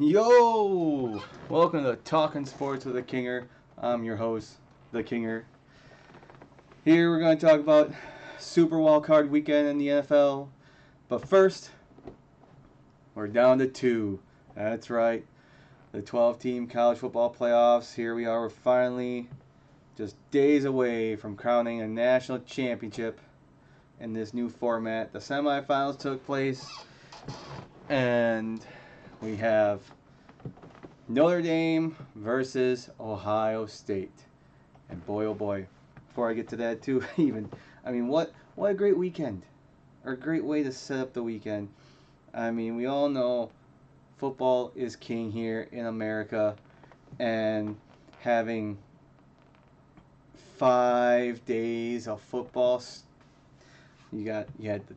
Yo! Welcome to Talking Sports with the KingR. I'm your host, the KingR. Here we're going to talk about Super Wildcard Weekend in the NFL. But first, we're down to two. That's right. The 12-team college football playoffs. Here we are. We're finally just days away from crowning a national championship in this new format. The semifinals took place, and we have Notre Dame versus Ohio State. And boy, oh boy, before I get to that too, what a great weekend. Or a great way to set up the weekend. I mean, we all know football is king here in America, and having 5 days of football. You had the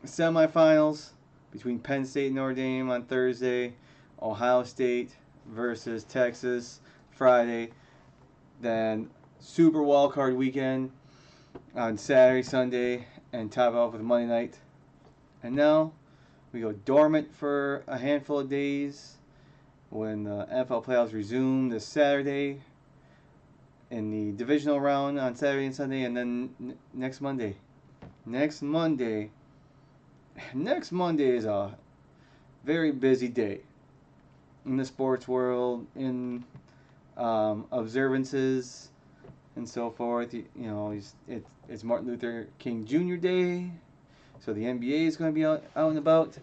semifinals between Penn State and Notre Dame on Thursday, Ohio State versus Texas Friday, then Super Wildcard Weekend on Saturday, Sunday, and top it off with Monday night. And now we go dormant for a handful of days when the NFL playoffs resume this Saturday in the divisional round on Saturday and Sunday, and then next Monday is a very busy day in the sports world, in observances and so forth. It's Martin Luther King Jr. Day, so the NBA is going to be out and about.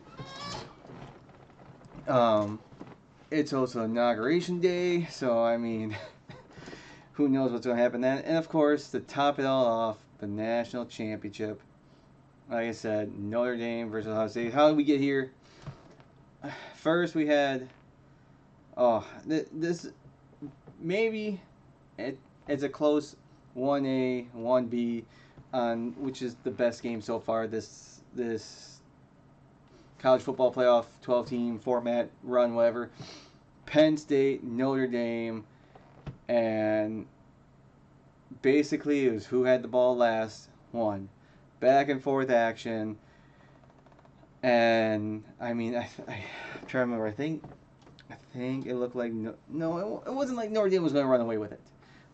It's also Inauguration Day, so I mean, who knows what's going to happen then. And of course, to top it all off, the national championship. Like I said, Notre Dame versus Ohio State. How did we get here? First, we had this maybe it's a close 1A, 1B on which is the best game so far this college football playoff 12-team format run, whatever. Penn State, Notre Dame, and basically it was who had the ball last won. Back and forth action, and I mean, I'm trying to remember. I think it looked like no, it wasn't like Notre Dame was going to run away with it,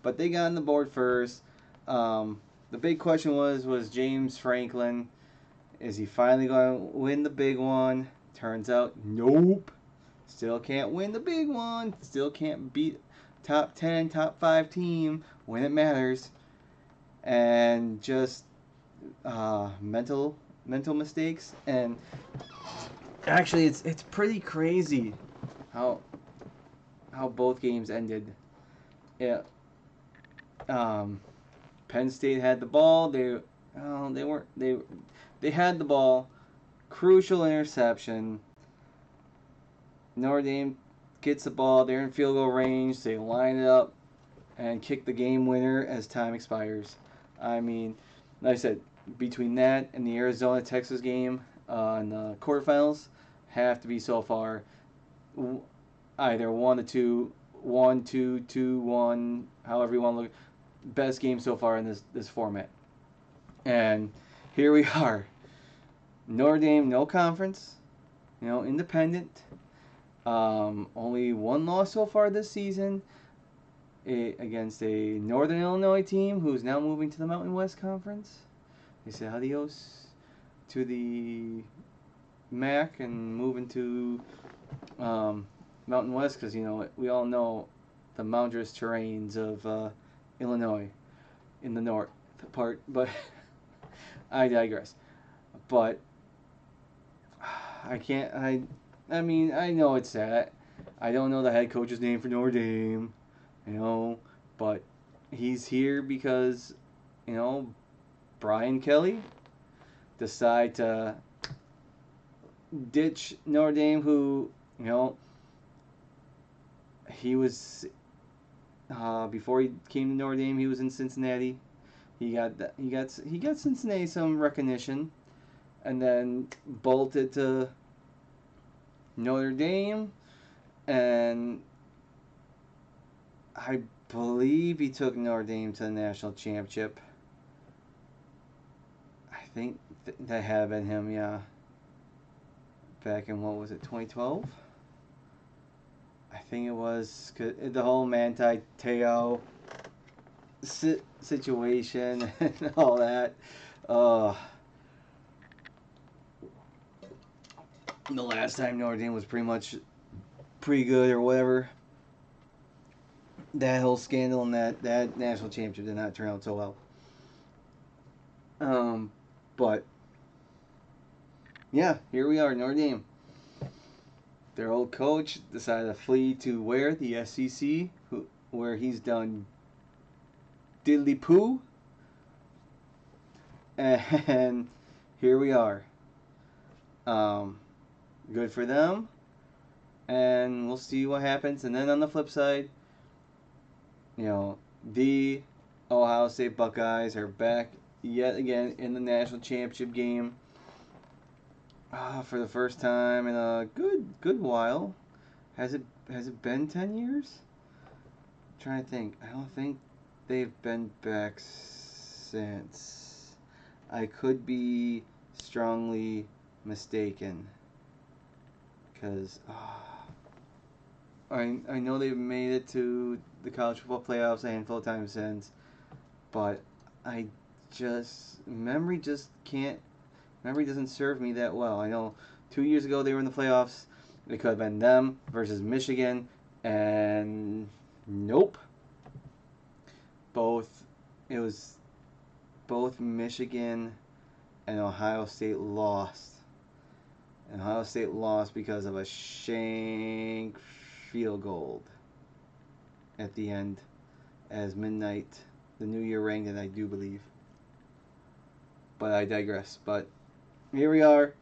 but they got on the board first. The big question was James Franklin, is he finally going to win the big one? Turns out, nope. Still can't win the big one. Still can't beat top 10, top 5 team when it matters, and just mental mistakes. And actually it's pretty crazy how both games ended. Yeah. Penn State had the ball. They had the ball. Crucial interception. Notre Dame gets the ball. They're in field goal range. They line it up and kick the game winner as time expires. I mean, like I said, between that and the Arizona-Texas game in the quarterfinals, have to be so far either 1-2, 1-2, 2-1, however you want to look. Best game so far in this format. And here we are. Notre Dame, no conference, independent. Only one loss so far this season against a Northern Illinois team who's now moving to the Mountain West Conference. They said adios to the MAC and moving to Mountain West because, we all know the mountainous terrains of Illinois in the north part. But I digress. But I can't. I mean, I know it's sad. I don't know the head coach's name for Notre Dame, but he's here because, Brian Kelly decide to ditch Notre Dame, who, he was before he came to Notre Dame, he was in Cincinnati. He got Cincinnati some recognition, and then bolted to Notre Dame, and I believe he took Notre Dame to the national championship. I think that had been him, yeah. Back in, what was it, 2012? think it was the whole Manti Teo situation and all that. Uh, the last time Notre Dame was pretty good or whatever. That whole scandal and that national championship did not turn out so well. But yeah, here we are, Notre Dame. Their old coach decided to flee to where? The SEC, where he's done diddly poo. And here we are. Good for them. And we'll see what happens. And then on the flip side, the Ohio State Buckeyes are back yet again in the national championship game. For the first time in a good while. Has it been 10 years? I'm trying to think. I don't think they've been back since. I could be strongly mistaken. Because I know they've made it to the college football playoffs a handful of times since, but memory doesn't serve me that well. I know 2 years ago they were in the playoffs. It could have been them versus Michigan, and nope. It was both Michigan and Ohio State lost. And Ohio State lost because of a shank field goal at the end as midnight, the New Year rang, and I do believe. But I digress. But here we are.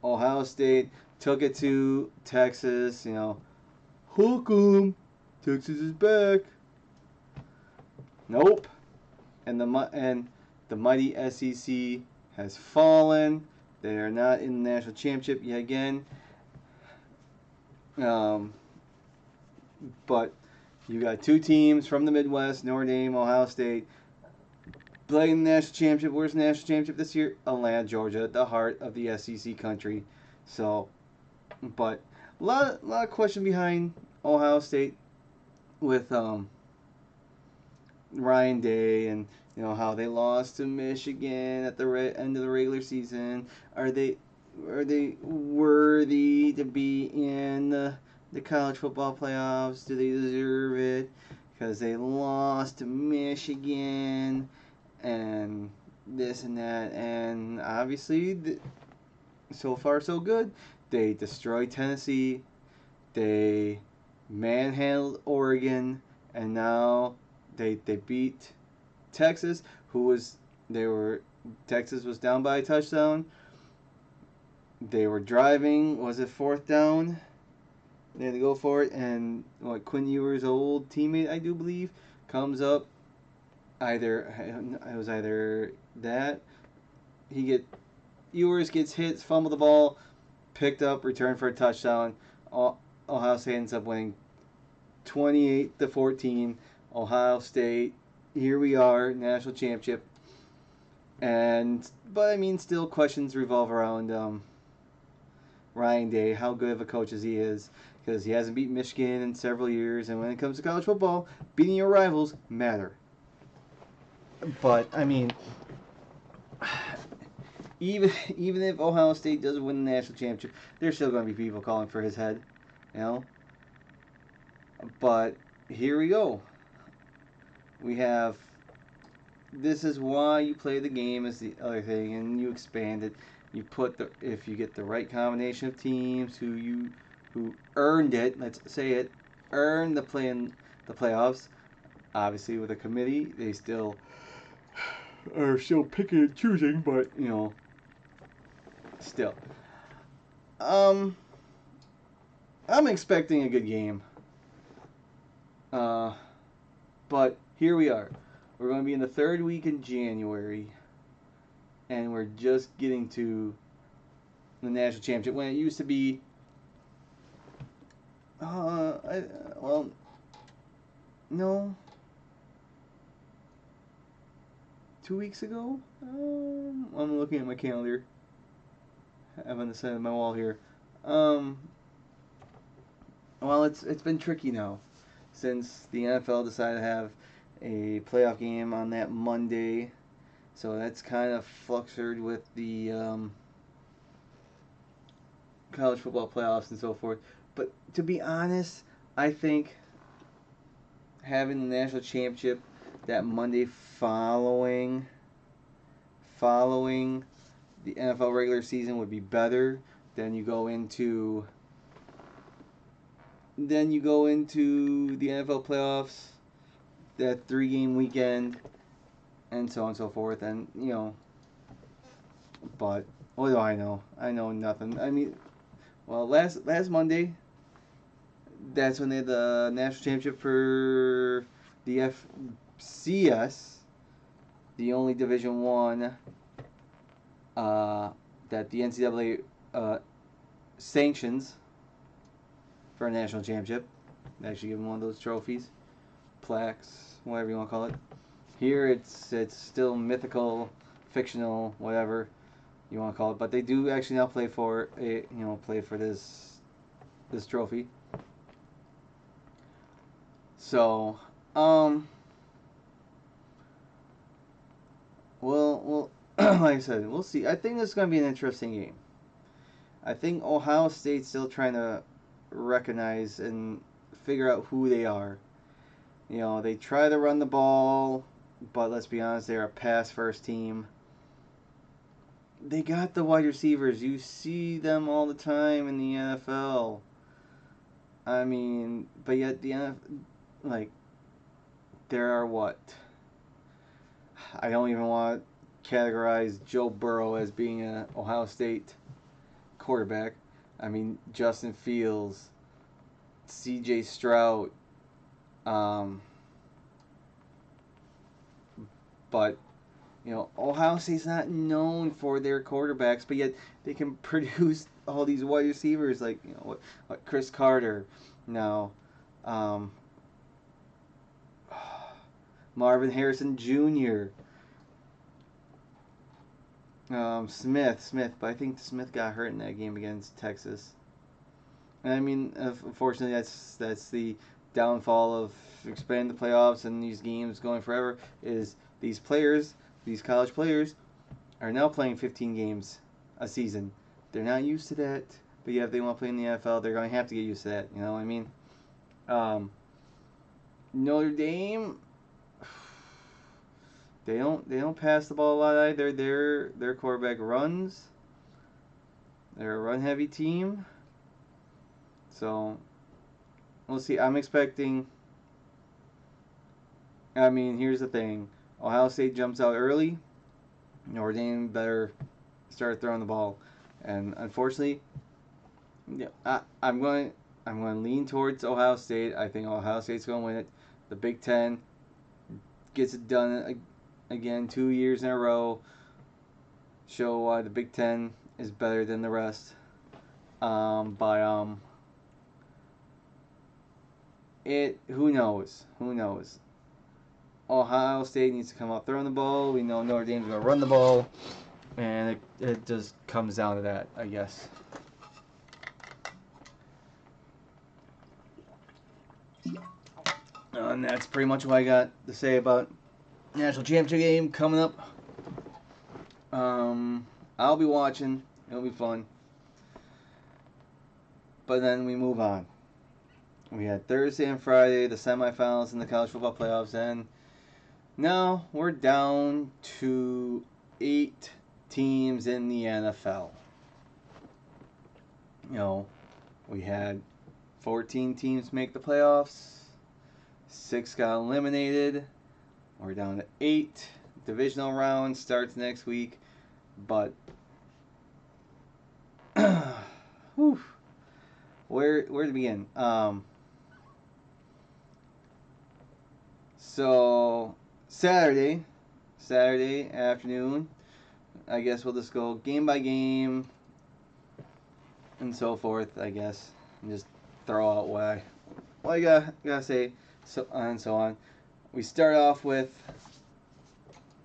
Ohio State took it to Texas. Hook 'em. Texas is back. Nope. And the mighty SEC has fallen. They are not in the national championship yet again. But you got two teams from the Midwest, Notre Dame, Ohio State, playing the national championship. Where's the national championship this year? Atlanta, Georgia, the heart of the SEC country. So, but a lot of question behind Ohio State with Ryan Day and how they lost to Michigan at the end of the regular season. Are they worthy to be in the college football playoffs? Do they deserve it? Because they lost to Michigan and this and that, and obviously so far so good. They destroyed Tennessee, they manhandled Oregon, and now they beat Texas, Texas was down by a touchdown. They were driving, was it fourth down? They had to go for it, and Quinn Ewers' old teammate, I do believe, comes up. It was either that Ewers gets hit, fumbled the ball, picked up, returned for a touchdown. Ohio State ends up winning 28-14. Ohio State, here we are, national championship. But still questions revolve around Ryan Day, how good of a coach as he is, because he hasn't beaten Michigan in several years, and when it comes to college football, beating your rivals matter. But even if Ohio State doesn't win the national championship, there's still going to be people calling for his head, But here we go. We have. This is why you play the game, is the other thing, and you expand it. You if you get the right combination of teams who earned it. Let's say it, earned the playoffs. Obviously, with a committee, they still are still picking and choosing, but still. I'm expecting a good game. But here we are. We're going to be in the third week in January, and we're just getting to the national championship when it used to be. No. 2 weeks ago. I'm looking at my calendar. I have on the side of my wall here. well, it's been tricky now since the NFL decided to have a playoff game on that Monday. So that's kind of fluctuated with the college football playoffs and so forth. But to be honest, I think having the national championship that Monday following the NFL regular season would be better than you go into the NFL playoffs, that 3 game weekend, and so on and so forth. And but what do I know? I know nothing. I mean, well, last Monday, that's when they had the national championship for the FCS, the only Division One that the NCAA sanctions for a national championship. They actually give them one of those trophies, plaques, whatever you want to call it. Here it's still mythical, fictional, whatever you want to call it. But they do actually now play for this trophy. So, well, like I said, we'll see. I think this is going to be an interesting game. I think Ohio State's still trying to recognize and figure out who they are. They try to run the ball, but let's be honest, they're a pass-first team. They got the wide receivers. You see them all the time in the NFL. I mean, but yet the NFL, there are what? I don't even want to categorize Joe Burrow as being an Ohio State quarterback. I mean, Justin Fields, C.J. Stroud, but Ohio State's not known for their quarterbacks, but yet they can produce all these wide receivers like what Chris Carter, now, Marvin Harrison Jr., Smith, but I think Smith got hurt in that game against Texas. And I mean, unfortunately, that's the downfall of expanding the playoffs and these games going forever. Is these college players, are now playing 15 games a season. They're not used to that, but yeah, if they want to play in the NFL, they're going to have to get used to that. You know what I mean? Notre Dame, they don't pass the ball a lot either. Their quarterback runs. They're a run heavy team. So we'll see. I'm expecting. I mean, here's the thing: Ohio State jumps out early. Notre Dame better start throwing the ball, and unfortunately, yeah, I'm going to lean towards Ohio State. I think Ohio State's going to win it. The Big Ten gets it done again 2 years in a row. Show why the Big Ten is better than the rest. Who knows? Who knows? Ohio State needs to come out throwing the ball. We know Notre Dame's going to run the ball. And it just comes down to that, I guess. And that's pretty much what I got to say about National Championship game coming up. I'll be watching. It'll be fun. But then we move on. We had Thursday and Friday, the semifinals in the college football playoffs, and now we're down to 8 teams in the NFL. We had 14 teams make the playoffs. 6 got eliminated. We're down to 8. Divisional round starts next week. But where to begin? So Saturday afternoon, I guess we'll just go game by game and so forth, I guess, and just throw out what I gotta say, so on and so on. We start off with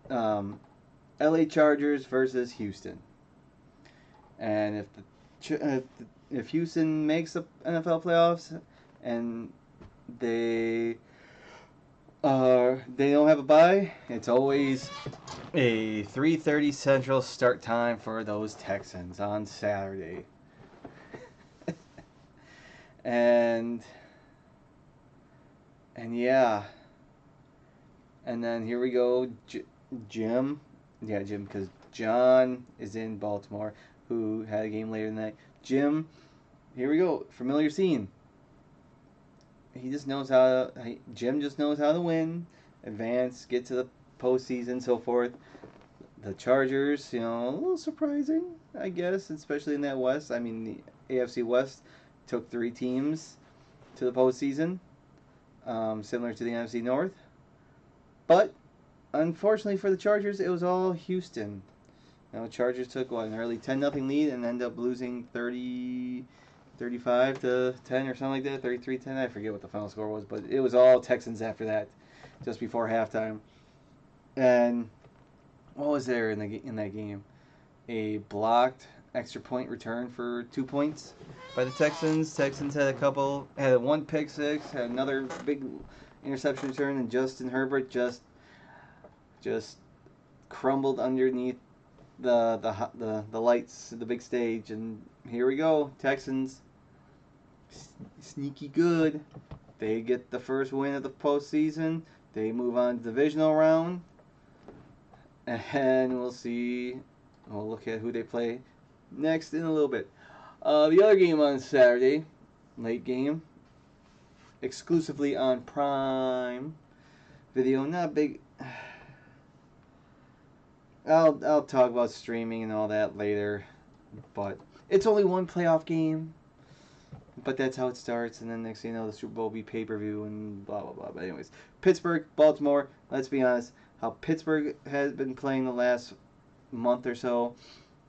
LA Chargers versus Houston, and if Houston makes the NFL playoffs, and they they don't have a bye. It's always a 3:30 Central start time for those Texans on Saturday. and yeah, and then here we go, Jim. Yeah, Jim, because John is in Baltimore, who had a game later tonight. Jim, here we go. Familiar scene. He just knows how. Jim just knows how to win, advance, get to the postseason, so forth. The Chargers, a little surprising, I guess, especially in that West. I mean, the AFC West took 3 teams to the postseason, similar to the NFC North. But unfortunately for the Chargers, it was all Houston. Chargers took an early 10-0 lead and ended up losing 35 to 10 or something like that, 33-10. I forget what the final score was, but it was all Texans after that, just before halftime. And what was there in that game? A blocked extra point return for 2 points by the Texans. Texans had one pick six, had another big interception return, and Justin Herbert just crumbled underneath the lights, the big stage, and here we go. Texans, sneaky good. They get the first win of the postseason. They move on to the divisional round, and we'll see. We'll look at who they play next in a little bit. The other game on Saturday, late game, exclusively on Prime Video. Not big. I'll talk about streaming and all that later, but it's only one playoff game. But that's how it starts, and then next thing you know, the Super Bowl will be pay-per-view and blah blah blah. But anyways, Pittsburgh, Baltimore. Let's be honest, how Pittsburgh has been playing the last month or so.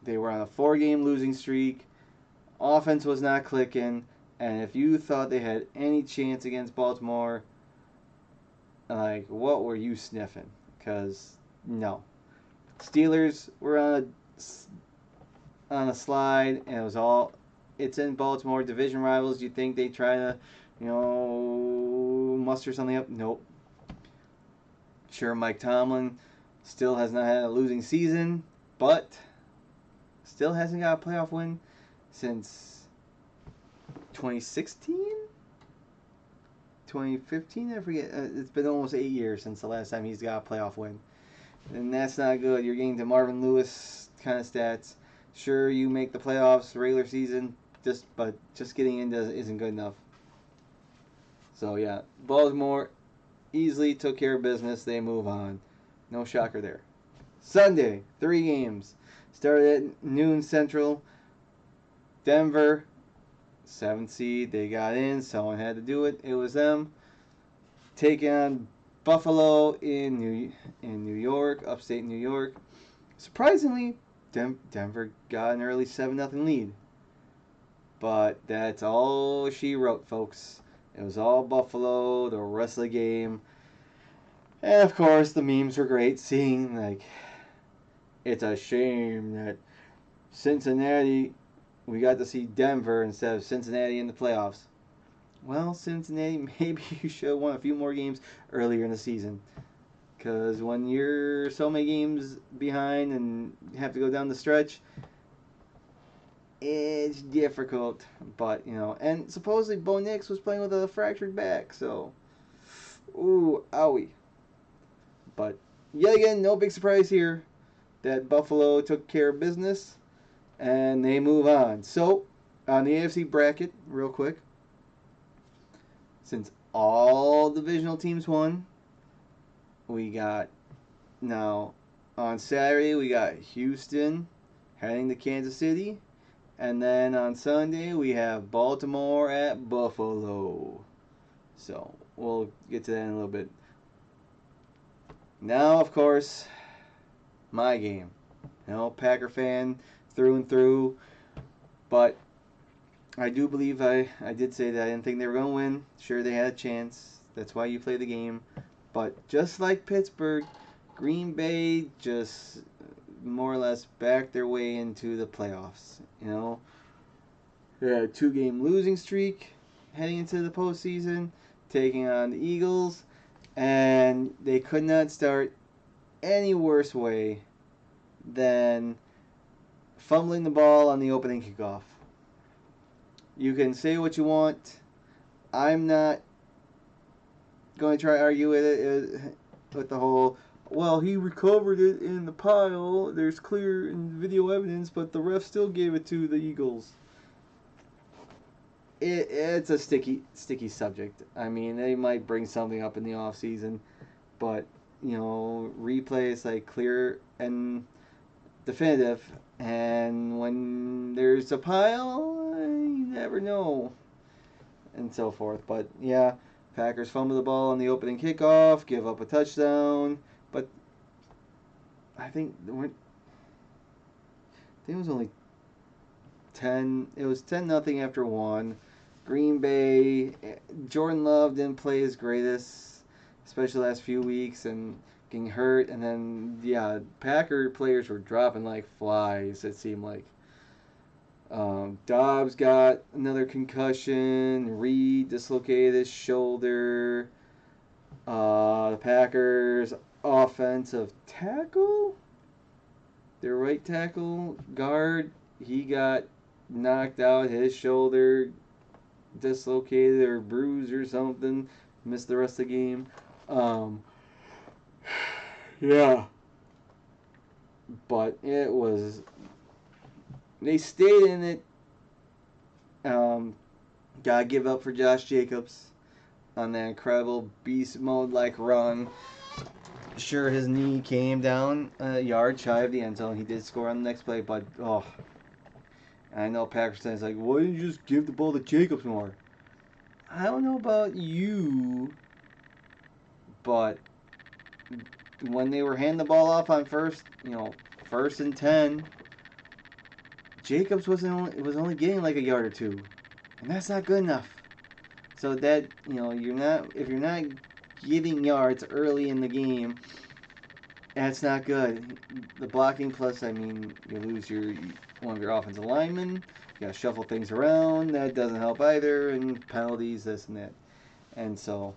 They were on a 4-game losing streak. Offense was not clicking, and if you thought they had any chance against Baltimore, like, what were you sniffing? Because no. Steelers were on a slide, and it's in Baltimore, division rivals. You think they try to, muster something up? Nope. Sure, Mike Tomlin still has not had a losing season, but still hasn't got a playoff win since 2016? 2015? I forget. It's been almost 8 years since the last time he's got a playoff win. And that's not good. You're getting to Marvin Lewis kind of stats. Sure, you make the playoffs, regular season, but just getting in isn't good enough. So, yeah, Baltimore easily took care of business. They move on. No shocker there. Sunday, 3 games. Started at noon Central. Denver, 7th seed. They got in. Someone had to do it. It was them. Taking on Buffalo in New York, upstate New York. Surprisingly, Denver got an early 7-0 lead. But that's all she wrote, folks. It was all Buffalo the rest of the game. And of course, the memes were great, seeing, it's a shame that Cincinnati, we got to see Denver instead of Cincinnati in the playoffs. Well, Cincinnati, maybe you should have won a few more games earlier in the season. Because when you're so many games behind and have to go down the stretch, it's difficult. But, and supposedly Bo Nix was playing with a fractured back, so, ooh, owie. But, yet again, no big surprise here that Buffalo took care of business, and they move on. So, on the AFC bracket, real quick, since all divisional teams won, we got, now, on Saturday, we got Houston heading to Kansas City. And then on Sunday, we have Baltimore at Buffalo. So, we'll get to that in a little bit. Now, of course, my game. Packer fan through and through. But I do believe I did say that I didn't think they were going to win. Sure, they had a chance. That's why you play the game. But just like Pittsburgh, Green Bay just more or less backed their way into the playoffs. They had a 2-game losing streak. heading into the postseason, taking on the Eagles, and they could not start any worse way than fumbling the ball on the opening kickoff. You can say what you want. I'm not going to try to argue with it with the whole, well, he recovered it in the pile. There's clear video evidence, but the ref still gave it to the Eagles. It's a sticky subject. I mean, they might bring something up in the off season, but replay is like clear and definitive. And when there's a pile, you never know, and so forth. But yeah, Packers fumble the ball on the opening kickoff, give up a touchdown. But I think it was only 10. It was 10-0 after one. Green Bay, Jordan Love didn't play his greatest, especially the last few weeks, and getting hurt. And then, yeah, Packer players were dropping like flies, it seemed like. Dobbs got another concussion. Reed dislocated his shoulder. The Packers offensive tackle, their right tackle, guard, he got knocked out, his shoulder dislocated or bruised or something, missed the rest of the game. Yeah. But it was, they stayed in it. Gotta give up for Josh Jacobs on that incredible beast mode like run. Sure, his knee came down a yard shy of the end zone. He did score on the next play, but I know Packers fans like, why didn't you just give the ball to Jacobs more? I don't know about you, but when they were handing the ball off on first and 10, Jacobs was only getting like a yard or two, and that's not good enough. So that if you're not getting yards early in the game, that's not good. The blocking plus, I mean, you lose one of your offensive linemen. You gotta shuffle things around. That doesn't help either. And penalties, this and that. And so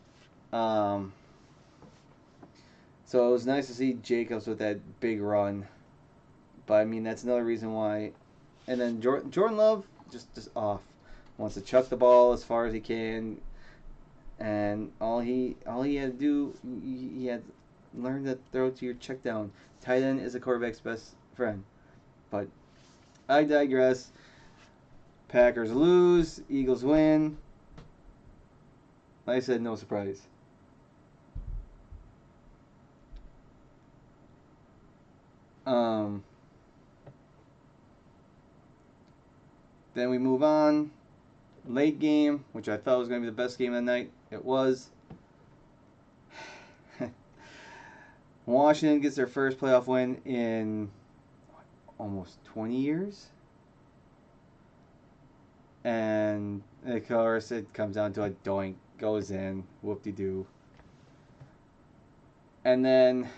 it was nice to see Jacobs with that big run. But I mean, that's another reason why. And then Jordan Love just off. Wants to chuck the ball as far as he can. And all he had to do, he had to learn to throw to your check down. Tight end is a quarterback's best friend. But I digress. Packers lose, Eagles win. Like I said, no surprise. Then we move on. Late game, which I thought was going to be the best game of the night. It was. Washington gets their first playoff win in almost 20 years. And of course, it comes down to a doink, goes in, whoop-de-doo. And then,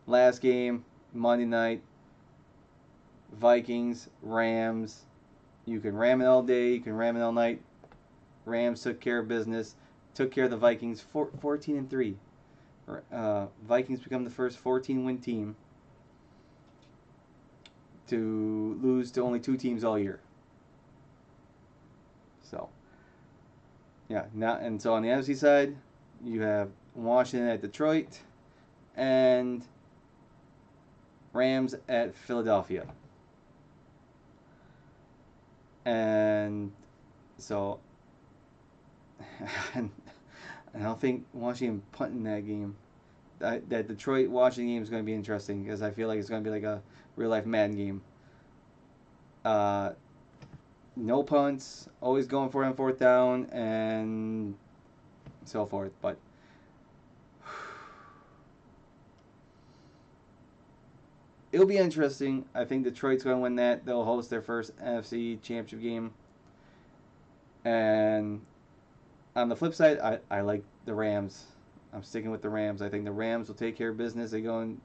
last game, Monday night, Vikings, Rams. You can ram it all day, you can ram it all night. Rams took care of business, took care of the Vikings, 14-3. Vikings become the first 14-win team to lose to only 2 teams all year. So, yeah. So on the NFC side, you have Washington at Detroit and Rams at Philadelphia. And so, I don't think Washington punting that game. That Detroit-Washington game is going to be interesting because I feel like it's going to be like a real-life Madden game. No punts, always going for it on 4th down, and so forth. But it'll be interesting. I think Detroit's going to win that. They'll host their first NFC Championship game. And on the flip side, I like the Rams. I'm sticking with the Rams. I think the Rams will take care of business. They go in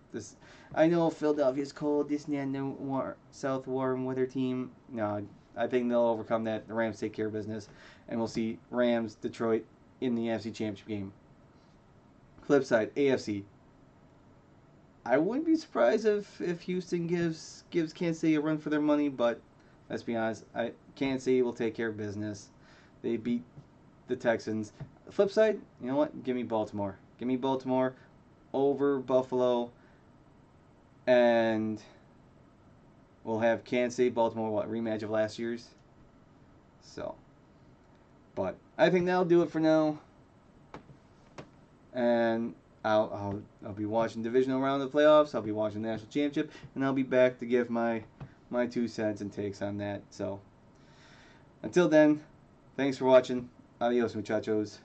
I know Philadelphia's cold, this and that, no south warm weather team. No, I think they'll overcome that. The Rams take care of business, and we'll see Rams Detroit in the AFC Championship game. Flip side, AFC. I wouldn't be surprised if Houston gives Kansas City a run for their money, but let's be honest, Kansas City will take care of business. They beat the Texans. The flip side, you know what? Give me Baltimore. Give me Baltimore over Buffalo, and we'll have Kansas City Baltimore rematch of last year's. So, but I think that'll do it for now. And I'll be watching divisional round of the playoffs. I'll be watching the national championship, and I'll be back to give my 2 cents and takes on that. So until then, thanks for watching. Adios, muchachos.